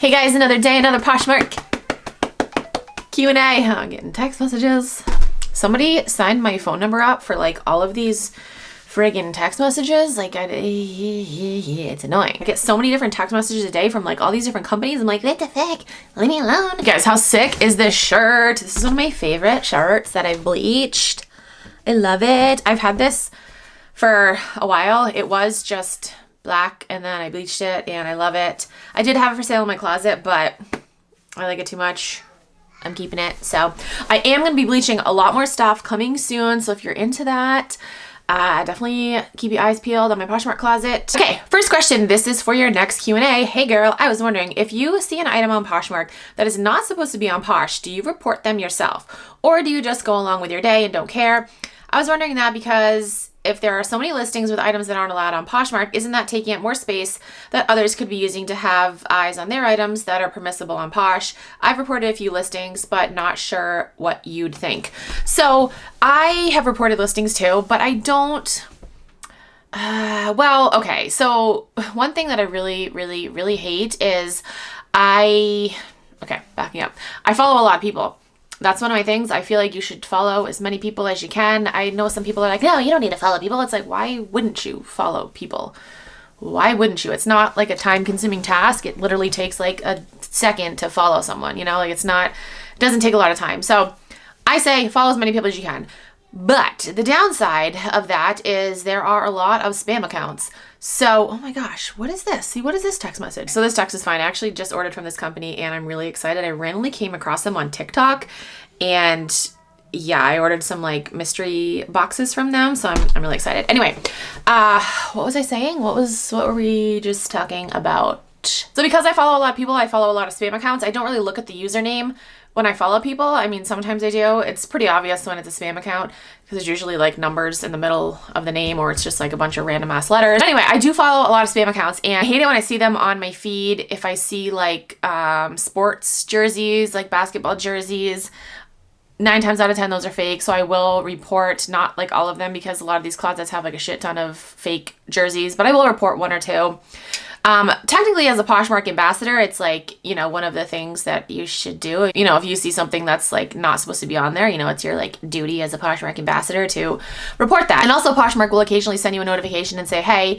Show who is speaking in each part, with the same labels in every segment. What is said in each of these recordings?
Speaker 1: Hey guys, another day, another Poshmark Q&A. I'm getting text messages. Somebody signed my phone number up for like all of these friggin' text messages. Like, it's annoying. I get so many different text messages a day from like all these different companies. I'm like, what the fuck? Leave me alone. Guys, how sick is this shirt? This is one of my favorite shirts that I've bleached. I love it. I've had this for a while. It was just black and then I bleached it and I love it. I did have it for sale in my closet, but I like it too much. I'm keeping it. So I am going to be bleaching a lot more stuff coming soon. So if you're into that, definitely keep your eyes peeled on my Poshmark closet. Okay, first question. This is for your next Q&A. Hey girl, I was wondering if you see an item on Poshmark that is not supposed to be on Posh, do you report them yourself? Or do you just go along with your day and don't care? I was wondering that because if there are so many listings with items that aren't allowed on Poshmark, isn't that taking up more space that others could be using to have eyes on their items that are permissible on Posh? I've reported a few listings, but not sure what you'd think. So I have reported listings too, but I don't, okay. So one thing that I really hate is backing up. I follow a lot of people. That's one of my things. I feel like you should follow as many people as you can. I know some people are like, no, you don't need to follow people. It's like, why wouldn't you follow people? Why wouldn't you? It's not like a time-consuming task. It literally takes like a second to follow someone, you know? Like it doesn't take a lot of time. So I say follow as many people as you can. But the downside of that is there are a lot of spam accounts. So, oh my gosh, what is this? See, what is this text message? So this text is fine. I actually just ordered from this company and I'm really excited. I randomly came across them on TikTok and yeah, I ordered some like mystery boxes from them. So I'm really excited. Anyway, what was I saying? What were we just talking about? So because I follow a lot of people, I follow a lot of spam accounts. I don't really look at the username when I follow people. I mean, sometimes I do. It's pretty obvious when it's a spam account because there's usually like numbers in the middle of the name or it's just like a bunch of random ass letters. Anyway, I do follow a lot of spam accounts and I hate it when I see them on my feed. If I see like sports jerseys, like basketball jerseys, 9 times out of 10, those are fake. So I will report, not like all of them because a lot of these closets have like a shit ton of fake jerseys, but I will report 1 or 2. Technically as a Poshmark ambassador, it's like, you know, one of the things that you should do, you know, if you see something that's like not supposed to be on there, you know, it's your like duty as a Poshmark ambassador to report that. And also Poshmark will occasionally send you a notification and say, hey,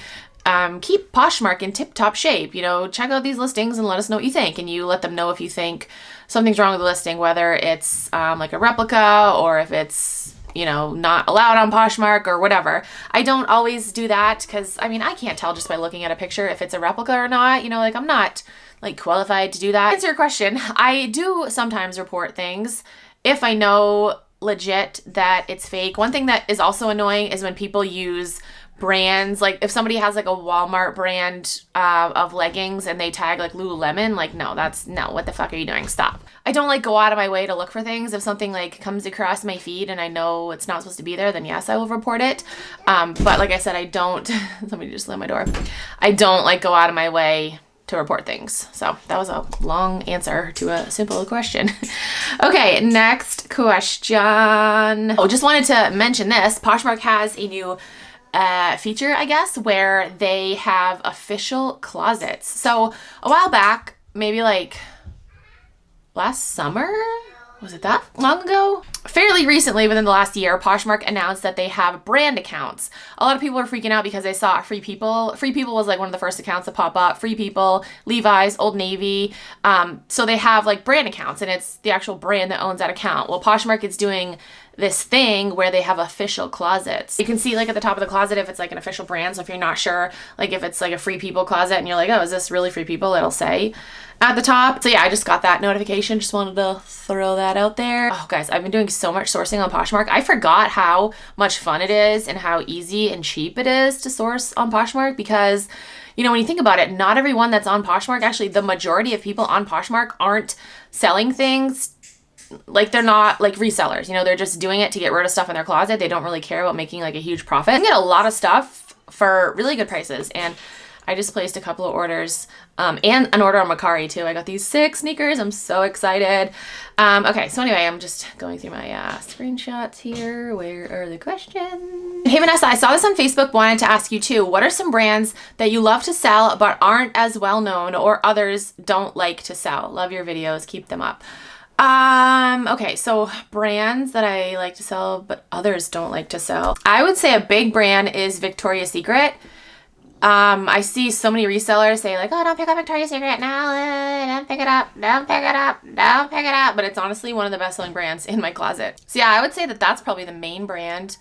Speaker 1: keep Poshmark in tip-top shape, you know, check out these listings and let us know what you think. And you let them know if you think something's wrong with the listing, whether it's like a replica or if it's, you know, not allowed on Poshmark or whatever. I don't always do that because, I mean, I can't tell just by looking at a picture if it's a replica or not. You know, like I'm not like qualified to do that. To answer your question, I do sometimes report things if I know legit that it's fake. One thing that is also annoying is when people use brands, like if somebody has like a Walmart brand of leggings and they tag like Lululemon, like no, what the fuck are you doing? Stop. I don't like go out of my way to look for things. If something like comes across my feed and I know it's not supposed to be there, then yes, I will report it. But like I said, I don't, somebody just slammed my door. I don't like go out of my way to report things. So that was a long answer to a simple question. Okay, next question. Oh, just wanted to mention this. Poshmark has a new feature, I guess, where they have official closets. So a while back, maybe like last summer, was it that long ago? Fairly recently, within the last year, Poshmark announced that they have brand accounts. A lot of people were freaking out because they saw Free People. Free People was like one of the first accounts to pop up. Free People, Levi's, Old Navy. So they have like brand accounts and it's the actual brand that owns that account. Well, Poshmark is doing this thing where they have official closets. You can see like at the top of the closet if it's like an official brand. So if you're not sure, like if it's like a Free People closet and you're like, oh, is this really Free People? It'll say at the top. So yeah, I just got that notification. Just wanted to throw that out there. Oh guys, I've been doing so much sourcing on Poshmark. I forgot how much fun it is and how easy and cheap it is to source on Poshmark because, you know, when you think about it, not everyone that's on Poshmark, actually the majority of people on Poshmark aren't selling things. Like they're not like resellers, you know, they're just doing it to get rid of stuff in their closet. They don't really care about making like a huge profit. You can get a lot of stuff for really good prices. And I just placed a couple of orders and an order on Mercari too. I got these 6 sneakers. I'm so excited. Okay, so anyway, I'm just going through my screenshots here. Where are the questions? Hey Vanessa, I saw this on Facebook, wanted to ask you too. What are some brands that you love to sell but aren't as well known or others don't like to sell? Love your videos, keep them up. Okay, so brands that I like to sell but others don't like to sell. I would say a big brand is Victoria's Secret. I see so many resellers say like, oh, don't pick up Victoria's Secret now, don't pick it up, don't pick it up, don't pick it up, but it's honestly one of the best selling brands in my closet. So yeah, I would say that that's probably the main brand.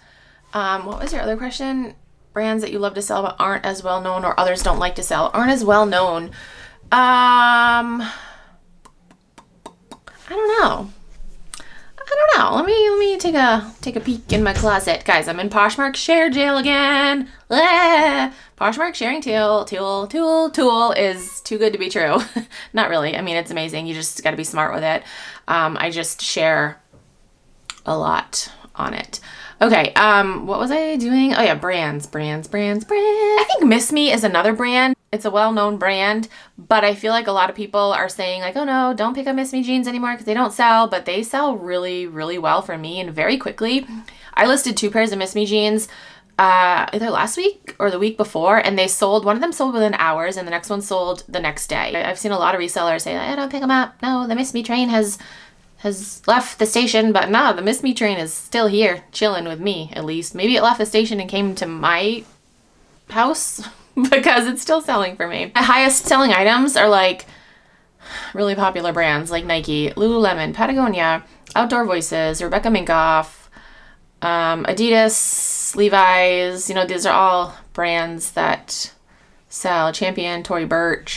Speaker 1: What was your other question? Brands that you love to sell but aren't as well known or others don't like to sell, aren't as well known. I don't know. Let me take a peek in my closet. Guys, I'm in Poshmark share jail again. Poshmark sharing tool is too good to be true. Not really. I mean, it's amazing. You just got to be smart with it. I just share a lot on it. Okay, what was I doing? Oh yeah, brands. I think Miss Me is another brand. It's a well-known brand, but I feel like a lot of people are saying like, oh no, don't pick up Miss Me jeans anymore because they don't sell, but they sell really, really well for me and very quickly. I listed 2 pairs of Miss Me jeans either last week or the week before, and they sold, one of them sold within hours and the next one sold the next day. I've seen a lot of resellers say, I don't pick them up. No, the Miss Me train has left the station, but no, the Miss Me train is still here, chilling with me at least. Maybe it left the station and came to my house because it's still selling for me. My highest selling items are like really popular brands like Nike, Lululemon, Patagonia, Outdoor Voices, Rebecca Minkoff, Adidas, Levi's. You know, these are all brands that sell. Champion, Tory Burch,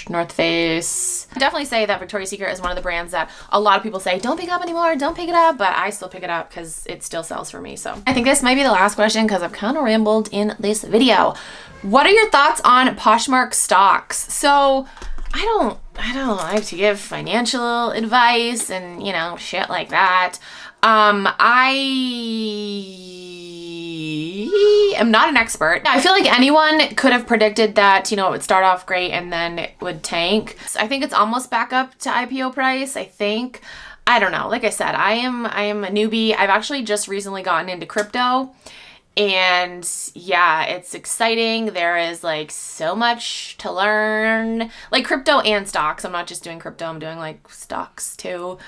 Speaker 1: North Face. I definitely say that Victoria's Secret is one of the brands that a lot of people say, don't pick up anymore, don't pick it up, but I still pick it up because it still sells for me. So I think this might be the last question because I've kind of rambled in this video. What are your thoughts on Poshmark Stocks? So I don't like to give financial advice and, you know, shit like that. I am not an expert. I feel like anyone could have predicted that, you know, it would start off great and then it would tank. So I think it's almost back up to IPO price, I think. I don't know. Like I said, I am a newbie. I've actually just recently gotten into crypto. And yeah, it's exciting. There is like so much to learn, like crypto and stocks. I'm not just doing crypto, I'm doing like stocks too.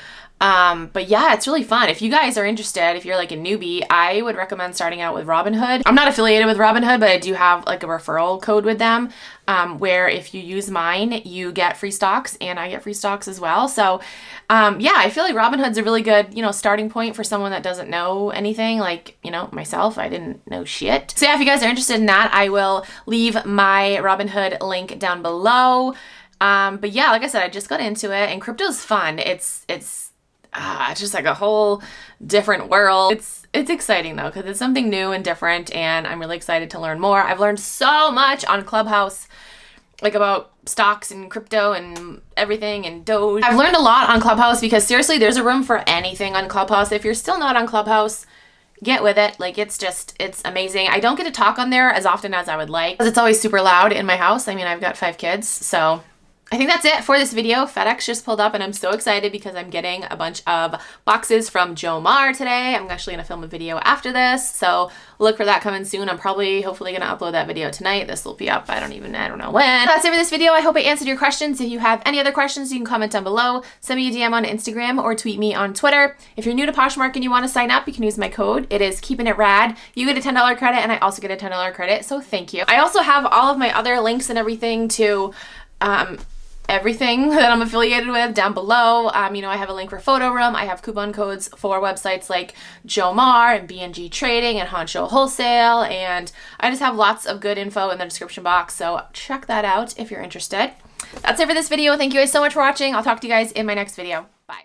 Speaker 1: But yeah, it's really fun. If you guys are interested, if you're like a newbie, I would recommend starting out with Robinhood. I'm not affiliated with Robinhood, but I do have like a referral code with them, where if you use mine, you get free stocks and I get free stocks as well. So, yeah, I feel like Robinhood's a really good, you know, starting point for someone that doesn't know anything, like, you know, myself. I didn't know shit. So yeah, if you guys are interested in that, I will leave my Robinhood link down below. But yeah, like I said, I just got into it and crypto's fun. It's just like a whole different world. It's exciting though, because it's something new and different, and I'm really excited to learn more. I've learned so much on Clubhouse, like about stocks and crypto and everything and Doge. I've learned a lot on Clubhouse because seriously, there's a room for anything on Clubhouse. If you're still not on Clubhouse, get with it. Like it's amazing. I don't get to talk on there as often as I would like because it's always super loud in my house. I mean, I've got 5 kids, so I think that's it for this video. FedEx just pulled up and I'm so excited because I'm getting a bunch of boxes from Jomar today. I'm actually going to film a video after this, so look for that coming soon. I'm hopefully going to upload that video tonight. This will be up, I don't know when. That's it for this video. I hope I answered your questions. If you have any other questions, you can comment down below, send me a DM on Instagram or tweet me on Twitter. If you're new to Poshmark and you want to sign up, you can use my code. It is KeepinItRad. You get a $10 credit and I also get a $10 credit, so thank you. I also have all of my other links and everything to everything that I'm affiliated with down below. You know, I have a link for Photo Room. I have coupon codes for websites like Jomar and BNG Trading and Honcho Wholesale, and I just have lots of good info in the description box, so check that out if you're interested. That's it for this video. Thank you guys so much for watching. I'll talk to you guys in my next video. Bye.